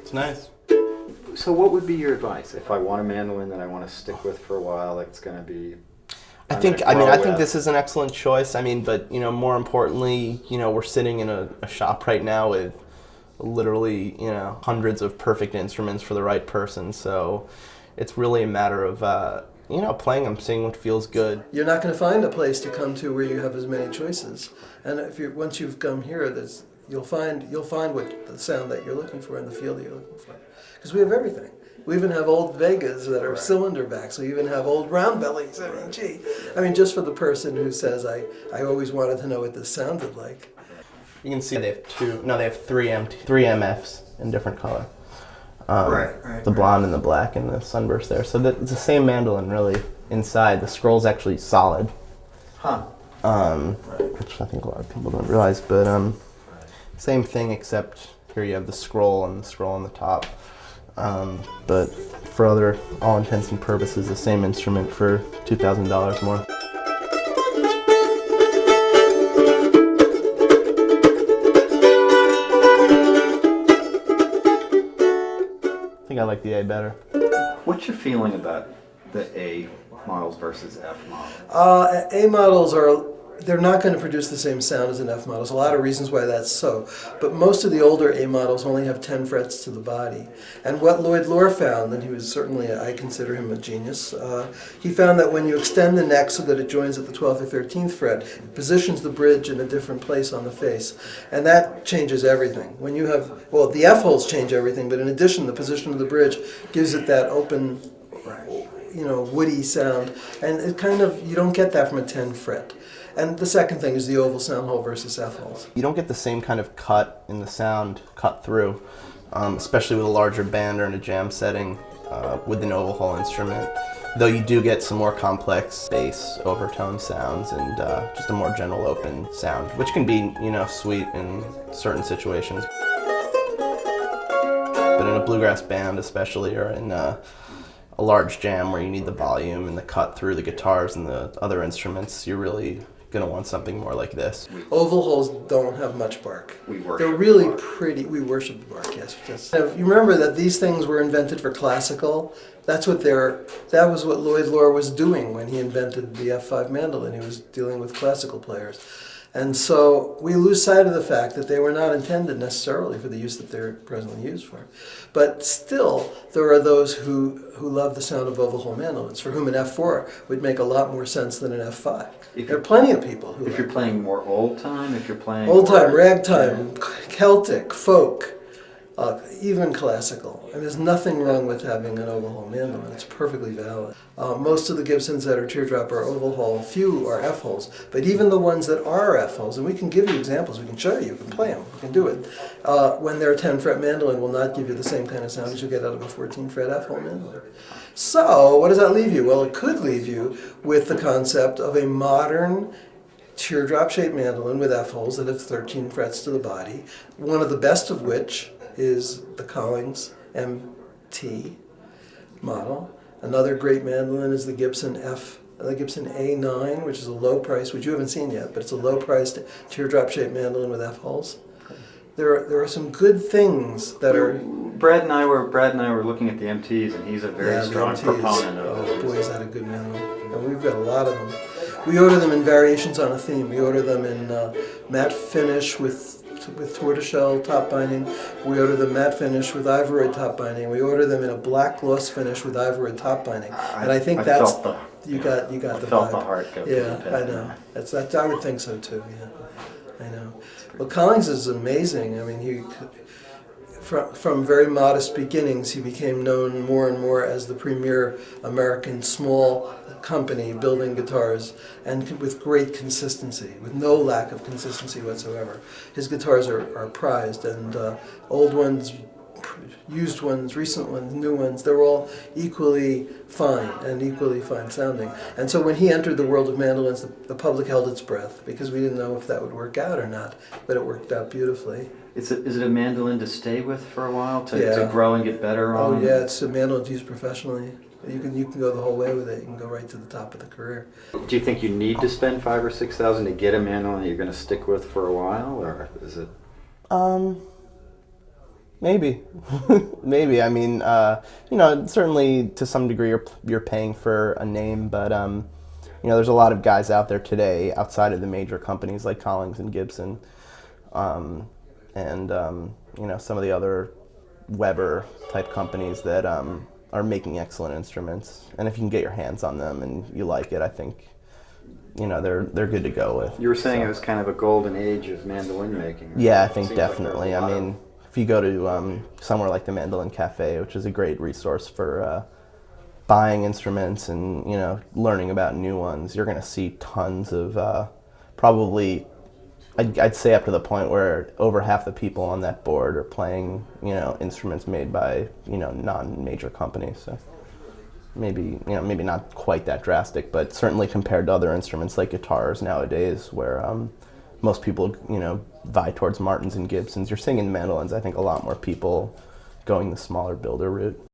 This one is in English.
It's nice. So what would be your advice if I want a mandolin that I want to stick with for a while? That's going to be. I think this is an excellent choice. I mean, but more importantly, we're sitting in a shop right now with literally, hundreds of perfect instruments for the right person. So it's really a matter of, playing them, seeing what feels good. You're not going to find a place to come to where you have as many choices. And once you've come here, you'll find what the sound that you're looking for and the feel that you're looking for. Because we have everything. We even have old Vegas that are cylinder backs. We even have old round bellies. I mean, just for the person who says, I always wanted to know what this sounded like. You can see they have three MFs in different color. The blonde and the black and the sunburst there. So it's the same mandolin really inside. The scroll's actually solid. Which I think a lot of people don't realize. But same thing, except here you have the scroll and the scroll on the top. But for all intents and purposes, the same instrument for $2,000 more. I think I like the A better. What's your feeling about the A models versus F models? A models they're not going to produce the same sound as an F model. There's a lot of reasons why that's so. But most of the older A models only have 10 frets to the body. And what Lloyd Loar found, and he was certainly, I consider him a genius, he found that when you extend the neck so that it joins at the 12th or 13th fret, it positions the bridge in a different place on the face. And that changes everything. When you have, the F holes change everything, but in addition, the position of the bridge gives it that open, woody sound. And it you don't get that from a 10 fret. And the second thing is the oval sound hole versus F holes. You don't get the same kind of cut in the sound cut through, especially with a larger band or in a jam setting with an oval hole instrument. Though you do get some more complex bass overtone sounds and just a more general open sound, which can be, sweet in certain situations. But in a bluegrass band especially, or in a large jam where you need the volume and the cut through the guitars and the other instruments, you're really going to want something more like this. Oval holes don't have much bark. They're really pretty. We worship the bark, yes. You remember that these things were invented for classical. That was what Lloyd Loar was doing when he invented the F5 mandolin. He was dealing with classical players. And so we lose sight of the fact that they were not intended necessarily for the use that they're presently used for. But still, there are those who love the sound of oval hole mandolins, for whom an F4 would make a lot more sense than an F5. There are plenty of people who If you're playing more old time, if you're playing... Old time, ragtime, Celtic, folk, even classical. And there's nothing wrong with having an oval hole mandolin. It's perfectly valid. Most of the Gibsons that are teardrop are oval hole, few are F holes. But even the ones that are F holes, and we can give you examples, we can show you, can play them, we can do it. When they're a 10 fret mandolin will not give you the same kind of sound as you get out of a 14 fret F hole mandolin. So what does that leave you? Well, it could leave you with the concept of a modern teardrop shaped mandolin with F holes that have 13 frets to the body, one of the best of which is the Collings MT model. Another great mandolin is the Gibson A9, which is a low price, which you haven't seen yet, but it's a low priced teardrop shaped mandolin with F holes. There are some good things that are. Brad and I were looking at the MTs, and he's a very strong proponent of those. Oh boy, is that a good mandolin! And we've got a lot of them. We order them in variations on a theme. We order them in matte finish with tortoiseshell top binding. We order them matte finish with ivory top binding. We order them in a black gloss finish with ivory top binding. And I think that's you got the vibe. Felt the heart go. Yeah, I know. That's I would think so too. Yeah, I know. Well, Collings is amazing. I mean, from very modest beginnings, he became known more and more as the premier American small company building guitars, and with great consistency, with no lack of consistency whatsoever. His guitars are prized, and old ones, used ones, recent ones, new ones, they're all equally fine and equally fine sounding. And so when he entered the world of mandolins, the public held its breath because we didn't know if that would work out or not, but it worked out beautifully. Is it a mandolin to stay with for a while, to grow and get better on? Oh yeah, it's a mandolin to use professionally. You can go the whole way with it. You can go right to the top of the career. Do you think you need to spend $5,000 or $6,000 to get a mandolin that you're going to stick with for a while, or is it? Maybe, maybe. I mean, certainly to some degree you're paying for a name, but there's a lot of guys out there today outside of the major companies like Collins and Gibson, and some of the other Weber type companies that are making excellent instruments. And if you can get your hands on them and you like it, I think they're good to go with. You were saying it was kind of a golden age of mandolin making. Right? Yeah, I think Seems like definitely. there's a I lot mean, if you go to somewhere like the Mandolin Cafe, which is a great resource for buying instruments and learning about new ones, you're going to see tons of probably. I'd say up to the point where over half the people on that board are playing instruments made by non-major companies. So maybe not quite that drastic, but certainly compared to other instruments like guitars nowadays, where most people vie towards Martins and Gibsons. You're seeing in mandolins, I think, a lot more people going the smaller builder route.